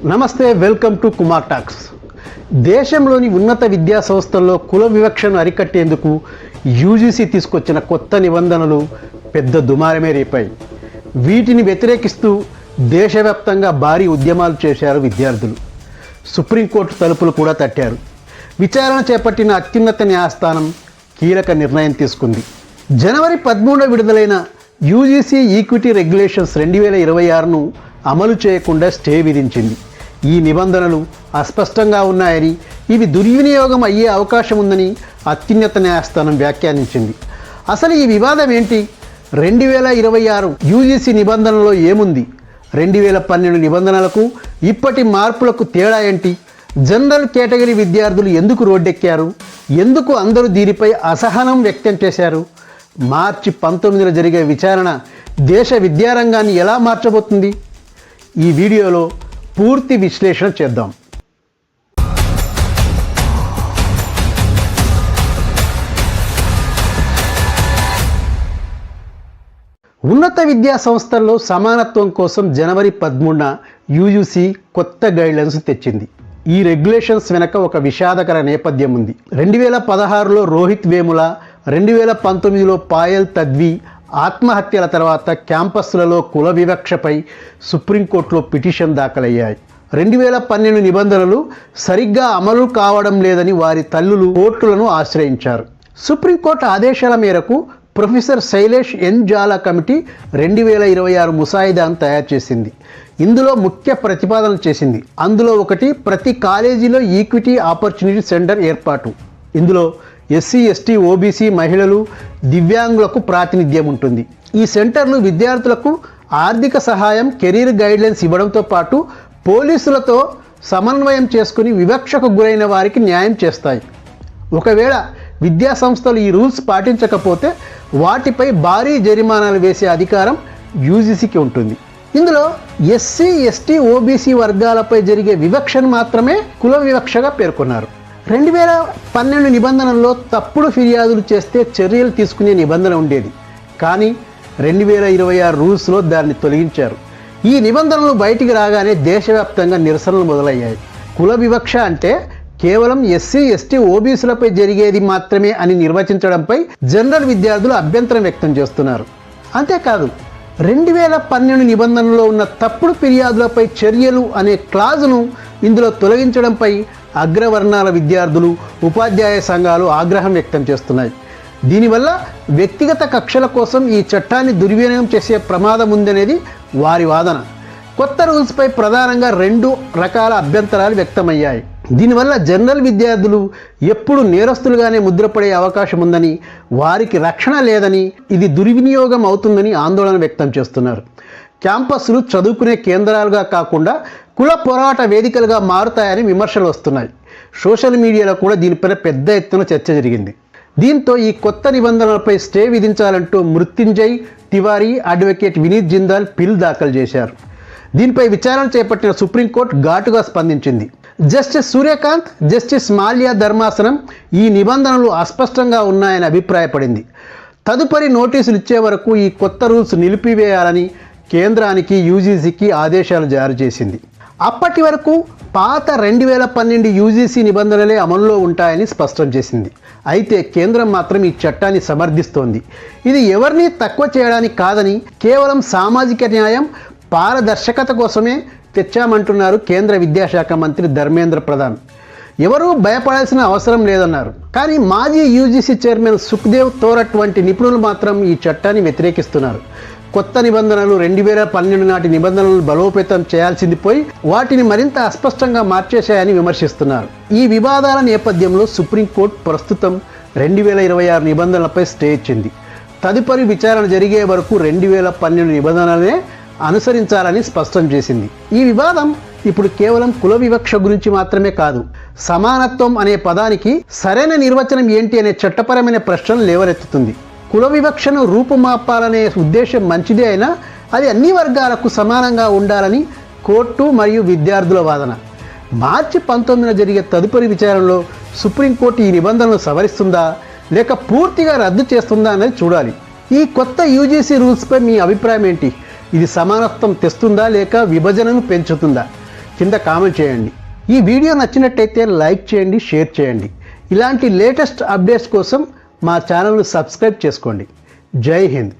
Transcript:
నమస్తే, welcome to Kumar talks. దేశంలోని ఉన్నత విద్యా సంస్థల్లో కుల వివక్షను అరికట్టేందుకు యూజీసీ తీసుకొచ్చిన కొత్త నిబంధనలు పెద్ద దుమారమే రేపాయి. వీటిని వ్యతిరేకిస్తూ దేశవ్యాప్తంగా భారీ ఉద్యమాలు చేశారు విద్యార్థులు. సుప్రీంకోర్టు తలుపులు కూడా తట్టారు. విచారణ చేపట్టిన అత్యున్నత న్యాయస్థానం కీలక నిర్ణయం తీసుకుంది. జనవరి 13 విడుదలైన యూజీసీ ఈక్విటీ రెగ్యులేషన్స్ 2026ను అమలు చేయకుండా స్టే విధించింది. ఈ నిబంధనలు అస్పష్టంగా ఉన్నాయని, ఇవి దుర్వినియోగం అయ్యే అవకాశం ఉందని అత్యున్నత న్యాయస్థానం వ్యాఖ్యానించింది. అసలు ఈ వివాదం ఏంటి? 2026 యూజీసీ నిబంధనలో ఏముంది? 2012 నిబంధనలకు ఇప్పటి మార్పులకు తేడా ఏంటి? జనరల్ కేటగిరీ విద్యార్థులు ఎందుకు రోడ్డెక్కారు? ఎందుకు అందరూ దీనిపై అసహనం వ్యక్తం చేశారు? మార్చి 19న జరిగే విచారణ దేశ విద్యారంగాన్ని ఎలా మార్చబోతుంది? ఈ వీడియోలో పూర్తి విశ్లేషణ చేద్దాం. ఉన్నత విద్యా సంస్థల్లో సమానత్వం కోసం జనవరి 13న యూజీసీ కొత్త గైడ్లైన్స్ తెచ్చింది. ఈ రెగ్యులేషన్స్ వెనక ఒక విషాదకర నేపథ్యం ఉంది. 2016లో రోహిత్ వేముల, 2019లో పాయల్ తద్వి ఆత్మహత్యల తర్వాత క్యాంపస్లలో కుల వివక్షపై సుప్రీంకోర్టులో పిటిషన్ దాఖలయ్యాయి. 2012 నిబంధనలు సరిగ్గా అమలు కావడం లేదని వారి తల్లులు కోర్టులను ఆశ్రయించారు. సుప్రీంకోర్టు ఆదేశాల మేరకు ప్రొఫెసర్ శైలేష్ ఎన్ జాలా కమిటీ 2026 ముసాయిదాను తయారు చేసింది. ఇందులో ముఖ్య ప్రతిపాదనలు చేసింది. అందులో ఒకటి, ప్రతి కాలేజీలో ఈక్విటీ ఆపర్చునిటీ సెంటర్ ఏర్పాటు. ఇందులో ఎస్సీ, ఎస్టీ, ఓబీసీ, మహిళలు, దివ్యాంగులకు ప్రాతినిధ్యం ఉంటుంది. ఈ సెంటర్లు విద్యార్థులకు ఆర్థిక సహాయం, కెరీర్ గైడ్లైన్స్ ఇవ్వడంతో పాటు పోలీసులతో సమన్వయం చేసుకుని వివక్షకు గురైన వారికి న్యాయం చేస్తాయి. ఒకవేళ విద్యా సంస్థలు ఈ రూల్స్ పాటించకపోతే వాటిపై భారీ జరిమానాలు వేసే అధికారం యూజీసీకి ఉంటుంది. ఇందులో ఎస్సీ, ఎస్టీ, ఓబీసీ వర్గాలపై జరిగే వివక్షను మాత్రమే కుల వివక్షగా పేర్కొన్నారు. 2012 నిబంధనల్లో తప్పుడు ఫిర్యాదులు చేస్తే చర్యలు తీసుకునే నిబంధన ఉండేది. కానీ 2026 రూల్స్లో దాన్ని తొలగించారు. ఈ నిబంధనలు బయటికి రాగానే దేశవ్యాప్తంగా నిరసనలు మొదలయ్యాయి. కుల వివక్ష అంటే కేవలం ఎస్సీ, ఎస్టీ, ఓబీసీలపై జరిగేది మాత్రమే అని నిర్వచించడంపై జనరల్ విద్యార్థులు అభ్యంతరం వ్యక్తం చేస్తున్నారు. అంతేకాదు, 2012 నిబంధనలో ఉన్న తప్పుడు ఫిర్యాదులపై చర్యలు అనే క్లాజును ఇందులో తొలగించడంపై అగ్రవర్ణాల విద్యార్థులు, ఉపాధ్యాయ సంఘాలు ఆగ్రహం వ్యక్తం చేస్తున్నాయి. దీనివల్ల వ్యక్తిగత కక్షల కోసం ఈ చట్టాన్ని దుర్వినియోగం చేసే ప్రమాదం ఉందనేది వారి వాదన. కొత్త రూల్స్పై ప్రధానంగా 2 రకాల అభ్యంతరాలు వ్యక్తమయ్యాయి. దీనివల్ల జనరల్ విద్యార్థులు ఎప్పుడు నేరస్తులుగానే ముద్రపడే అవకాశం ఉందని, వారికి రక్షణ లేదని, ఇది దుర్వినియోగం అవుతుందని ఆందోళన వ్యక్తం చేస్తున్నారు. క్యాంపస్లు చదువుకునే కేంద్రాలుగా కాకుండా కుల పోరాట వేదికలుగా మారుతాయని విమర్శలు వస్తున్నాయి. సోషల్ మీడియాలో కూడా దీనిపైన పెద్ద ఎత్తున చర్చ జరిగింది. దీంతో ఈ కొత్త నిబంధనలపై స్టే విధించాలంటూ మృత్యుంజయ్ తివారీ, అడ్వకేట్ వినీత్ జిందాల్ పిల్ దాఖలు చేశారు. దీనిపై విచారణ చేపట్టిన సుప్రీంకోర్టు ఘాటుగా స్పందించింది. జస్టిస్ సూర్యకాంత్, జస్టిస్ మాల్యా ధర్మాసనం ఈ నిబంధనలు అస్పష్టంగా ఉన్నాయని అభిప్రాయపడింది. తదుపరి నోటీసులు ఇచ్చే వరకు ఈ కొత్త రూల్స్ నిలిపివేయాలని కేంద్రానికి, యూజీసీకి ఆదేశాలు జారీ చేసింది. అప్పటి వరకు పాత 2012 యూజీసీ నిబంధనలే అమల్లో ఉంటాయని స్పష్టం చేసింది. అయితే కేంద్రం మాత్రం ఈ చట్టాన్ని సమర్థిస్తోంది. ఇది ఎవరిని తక్కువ చేయడానికి కాదని, కేవలం సామాజిక న్యాయం, పారదర్శకత కోసమే తెచ్చామంటున్నారు కేంద్ర విద్యాశాఖ మంత్రి ధర్మేంద్ర ప్రధాన్. ఎవరూ భయపడాల్సిన అవసరం లేదన్నారు. కానీ మాజీ యూజీసీ చైర్మన్ సుఖ్దేవ్ తోరట్ వంటి నిపుణులు మాత్రం ఈ చట్టాన్ని వ్యతిరేకిస్తున్నారు. కొత్త నిబంధనలు 2012 నాటి నిబంధనలను బలోపేతం చేయాల్సింది పోయి వాటిని మరింత అస్పష్టంగా మార్చేశాయని విమర్శిస్తున్నారు. ఈ వివాదాల నేపథ్యంలో సుప్రీంకోర్టు ప్రస్తుతం 2026 నిబంధనలపై స్టే ఇచ్చింది. తదుపరి విచారణ జరిగే వరకు 2012 నిబంధనలనే అనుసరించాలని స్పష్టం చేసింది. ఈ వివాదం ఇప్పుడు కేవలం కుల వివక్ష గురించి మాత్రమే కాదు, సమానత్వం అనే పదానికి సరైన నిర్వచనం ఏంటి అనే చట్టపరమైన ప్రశ్నలు లేవనెత్తుతుంది. కుల వివక్షను రూపుమాపాలనే ఉద్దేశం మంచిదే అయినా అది అన్ని వర్గాలకు సమానంగా ఉండాలని కోర్టు మరియు విద్యార్థుల వాదన. మార్చి 19న జరిగే తదుపరి విచారణలో సుప్రీంకోర్టు ఈ నిబంధనలు సవరిస్తుందా లేక పూర్తిగా రద్దు చేస్తుందా అనేది చూడాలి. ఈ కొత్త యూజీసీ రూల్స్పై మీ అభిప్రాయం ఏంటి? ఇది సమానత్వం తెస్తుందా లేక విభజనను పెంచుతుందా? కింద కామెంట్ చేయండి. ఈ వీడియో నచ్చినట్టయితే లైక్ చేయండి, షేర్ చేయండి. ఇలాంటి లేటెస్ట్ అప్డేట్స్ కోసం మా ఛానల్ను సబ్స్క్రైబ్ చేసుకోండి. జై హింద్.